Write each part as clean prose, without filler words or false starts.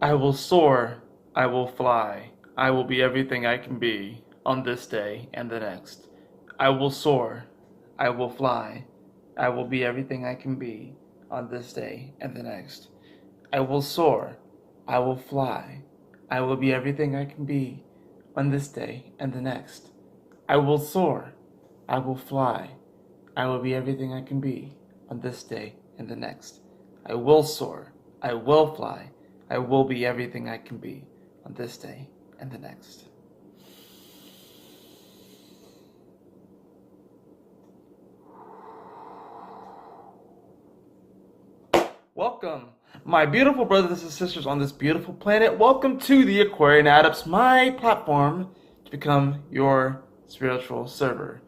I will soar, I will fly, I will be everything I can be on this day and the next. I will soar, I will fly, I will be everything I can be on this day and the next. I will soar, I will fly, I will be everything I can be on this day and the next. I will soar, I will fly, I will be everything I can be on this day and the next. I will soar, I will fly, I will be everything I can be on this day and the next. Welcome, my beautiful brothers and sisters on this beautiful planet. Welcome to the Aquarian Adepts, my platform to become your spiritual server.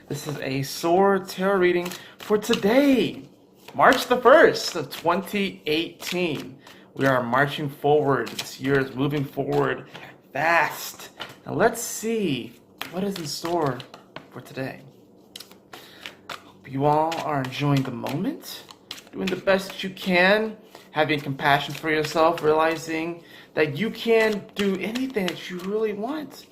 This is a S.O.A.R tarot reading for today, March the 1st of 2018. We are marching forward. This year is moving forward fast. Now let's see what is in store for today. Hope you all are enjoying the moment, doing the best that you can, having compassion for yourself, realizing that you can do anything that you really want,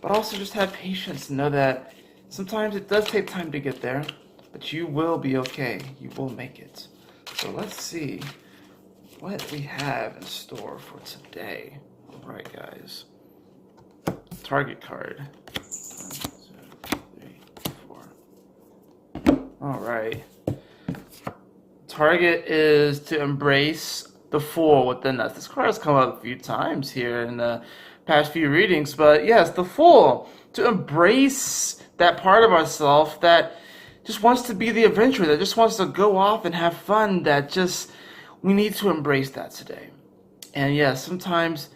but also just have patience and know that sometimes it does take time to get there, but you will be okay. You will make it. So let's see what we have in store for today. All right, guys. Target card. 1, 2, 3, 4. All right. Target is to embrace the Fool within us. This card has come up a few times here in the past few readings, but yes, the Fool. To embrace that part of ourselves that just wants to be the adventurer, that just wants to go off and have fun, we need to embrace that today. And yes, sometimes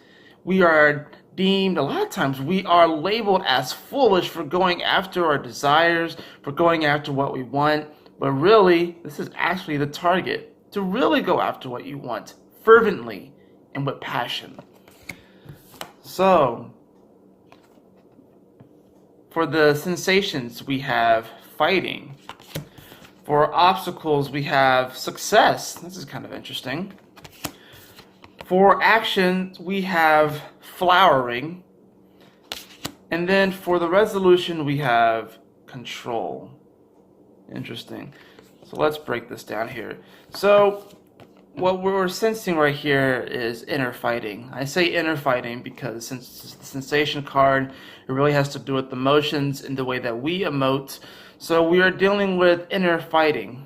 we are deemed, a lot of times we are labeled as foolish for going after our desires, for going after what we want. But really, this is actually the target, to really go after what you want fervently and with passion. So, for the sensations, we have fighting. For obstacles, we have success. This is kind of interesting. For action, we have flowering. And then for the resolution, we have control. Interesting. So let's break this down here. So what we're sensing right here is inner fighting. I say inner fighting because since it's the sensation card, it really has to do with emotions and the way that we emote. So we are dealing with inner fighting.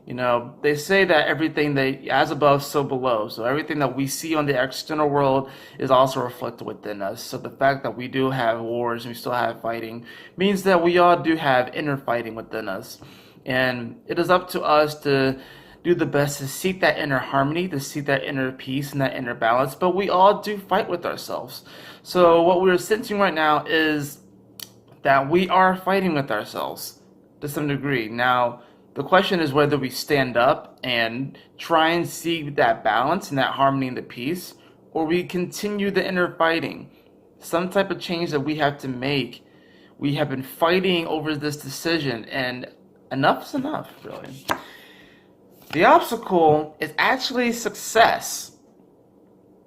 You know, they say that everything that as above, so below. So everything that we see on the external world is also reflected within us. So the fact that we do have wars and we still have fighting means that we all do have inner fighting within us. And it is up to us to do the best to seek that inner harmony, to seek that inner peace and that inner balance. But we all do fight with ourselves. So what we're sensing right now is that we are fighting with ourselves to some degree. Now, the question is whether we stand up and try and seek that balance and that harmony and the peace, or we continue the inner fighting. Some type of change that we have to make. We have been fighting over this decision, and enough is enough, really. The obstacle is actually success.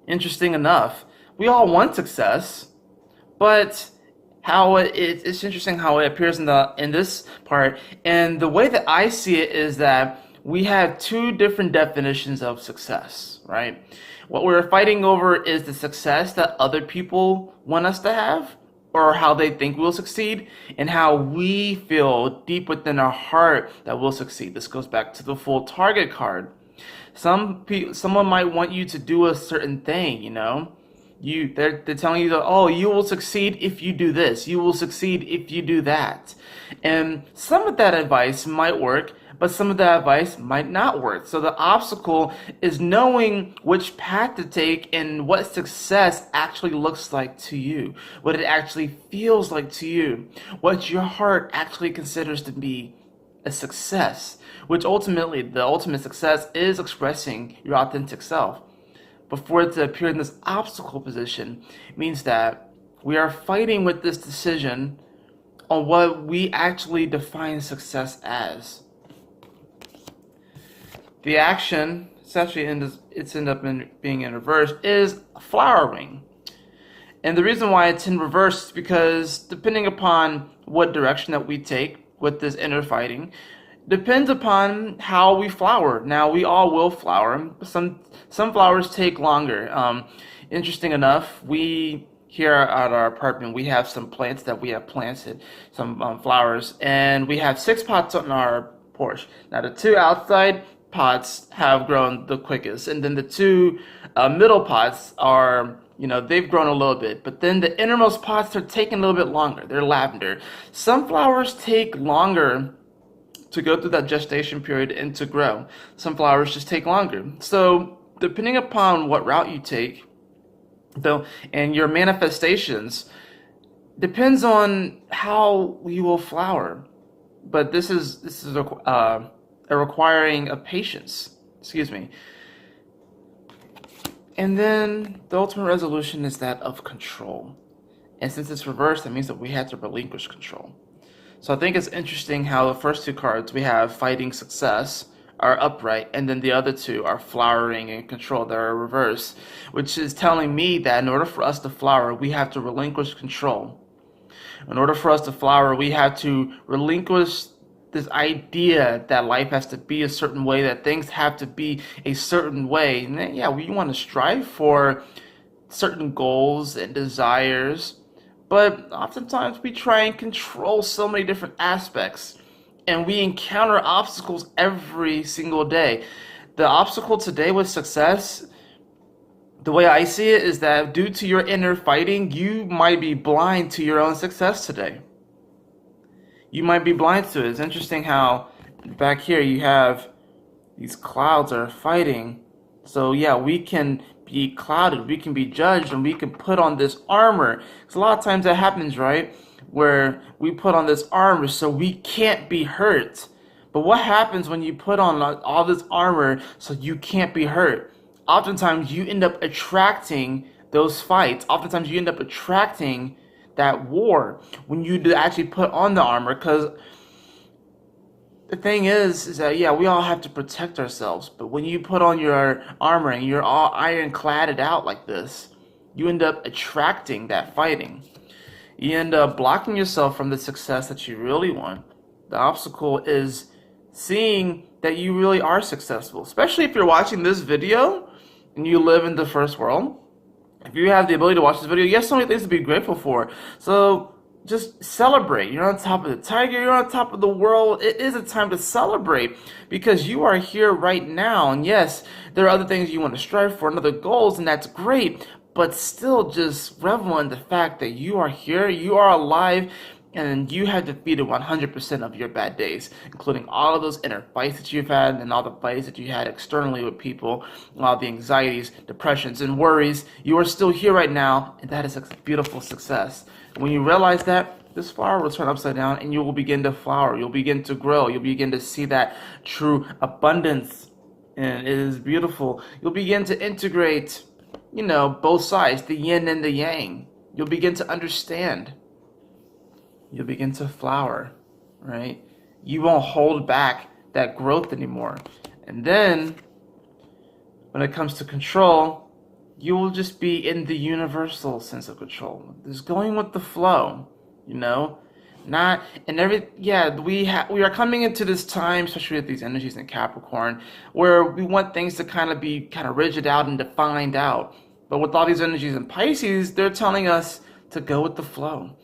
Interesting enough. We all want success, but it's interesting how it appears in this part. And the way that I see it is that we have two different definitions of success, right? What we're fighting over is the success that other people want us to have, or how they think we'll succeed, and how we feel deep within our heart that we'll succeed. This goes back to the full target card. Someone might want you to do a certain thing, you know. They're telling you that, oh, you will succeed if you do this. You will succeed if you do that. And some of that advice might work, but some of that advice might not work. So the obstacle is knowing which path to take and what success actually looks like to you, what it actually feels like to you, what your heart actually considers to be a success, which ultimately, the ultimate success is expressing your authentic self. But for it to appear in this obstacle position means that we are fighting with this decision on what we actually define success as. The action essentially it's ended up being in reverse, is flowering. And the reason why it's in reverse is because depending upon what direction that we take with this inner fighting, depends upon how we flower. Now, we all will flower. Some flowers take longer. Interesting enough, we here at our apartment, we have some plants that we have planted, some flowers, and we have 6 pots on our porch. Now, the 2 outside pots have grown the quickest, and then the 2 middle pots are, they've grown a little bit, but then the innermost pots are taking a little bit longer. They're lavender. Some flowers take longer to go through that gestation period and to grow. Some flowers just take longer. So depending upon what route you take, though, and your manifestations, depends on how you will flower. But this is a requiring of patience. Excuse me. And then the ultimate resolution is that of control. And since it's reversed, that means that we have to relinquish control. So I think it's interesting how the first 2 cards we have fighting success are upright, and then the other 2 are flowering and control that are reversed, which is telling me that in order for us to flower, we have to relinquish control. In order for us to flower, we have to relinquish this idea that life has to be a certain way, that things have to be a certain way. And then, we want to strive for certain goals and desires, but oftentimes we try and control so many different aspects, and we encounter obstacles every single day. The obstacle today with success, the way I see it, is that due to your inner fighting, you might be blind to your own success today. You might be blind to it. It's interesting how back here you have these clouds are fighting. So we can be clouded, we can be judged, and we can put on this armor. Because a lot of times that happens, right? Where we put on this armor so we can't be hurt. But what happens when you put on all this armor so you can't be hurt? Oftentimes you end up attracting those fights. Oftentimes you end up attracting that war when you actually put on the armor. Because the thing is that we all have to protect ourselves. But when you put on your armor and you're all ironcladded out like this, you end up attracting that fighting. You end up blocking yourself from the success that you really want. The obstacle is seeing that you really are successful, especially if you're watching this video and you live in the first world. If you have the ability to watch this video, you have so many things to be grateful for. So just celebrate. You're on top of the tiger. You're on top of the world. It is a time to celebrate because you are here right now. And yes, there are other things you want to strive for and other goals, and that's great. But still just revel in the fact that you are here, you are alive, and you have defeated 100% of your bad days, including all of those inner fights that you've had and all the fights that you had externally with people, all the anxieties, depressions, and worries. You are still here right now, and that is a beautiful success. When you realize that, this flower will turn upside down, and you will begin to flower. You'll begin to grow. You'll begin to see that true abundance, and it is beautiful. You'll begin to integrate both sides, the yin and the yang. You'll begin to understand. You'll begin to flower, right? You won't hold back that growth anymore. And then, when it comes to control, you will just be in the universal sense of control. Just going with the flow, Not and every we are coming into this time, especially with these energies in Capricorn, where we want things to be rigid out and defined out. But with all these energies in Pisces, they're telling us to go with the flow,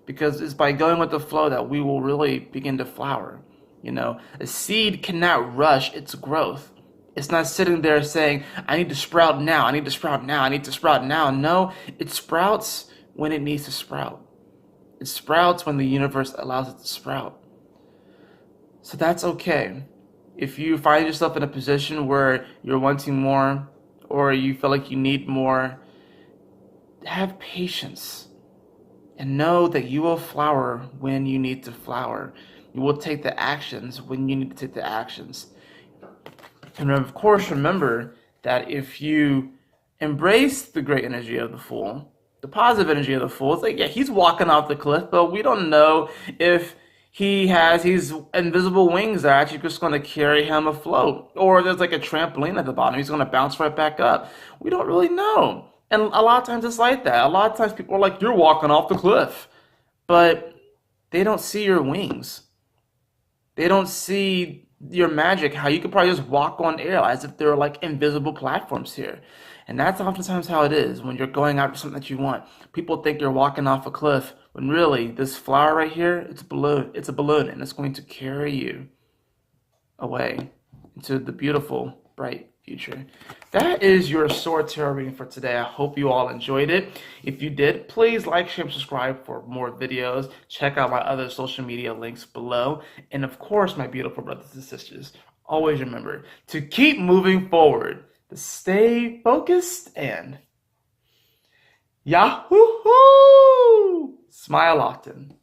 because it's by going with the flow that we will really begin to flower. A seed cannot rush its growth. It's not sitting there saying, I need to sprout now, I need to sprout now, I need to sprout now. No, it sprouts when it needs to sprout. It sprouts when the universe allows it to sprout. So that's okay. If you find yourself in a position where you're wanting more, or you feel like you need more, have patience and know that you will flower when you need to flower. You will take the actions when you need to take the actions. And of course, remember that if you embrace the great energy of the Fool, the positive energy of the Fool, it's like, he's walking off the cliff, but we don't know if He has these invisible wings that are actually just going to carry him afloat. Or there's like a trampoline at the bottom. He's going to bounce right back up. We don't really know. And a lot of times it's like that. A lot of times people are like, you're walking off the cliff. But they don't see your wings. They don't see your magic, how you could probably just walk on air as if there are like invisible platforms here. And that's oftentimes how it is when you're going after something that you want. People think you're walking off a cliff when really this flower right here, it's a balloon. It's a balloon and it's going to carry you away into the beautiful, bright future. That is your S.O.A.R tarot reading for today. I hope you all enjoyed it. If you did, please like, share, and subscribe for more videos. Check out my other social media links below. And of course, my beautiful brothers and sisters, always remember to keep moving forward, to stay focused, and Yahoo! Smile often.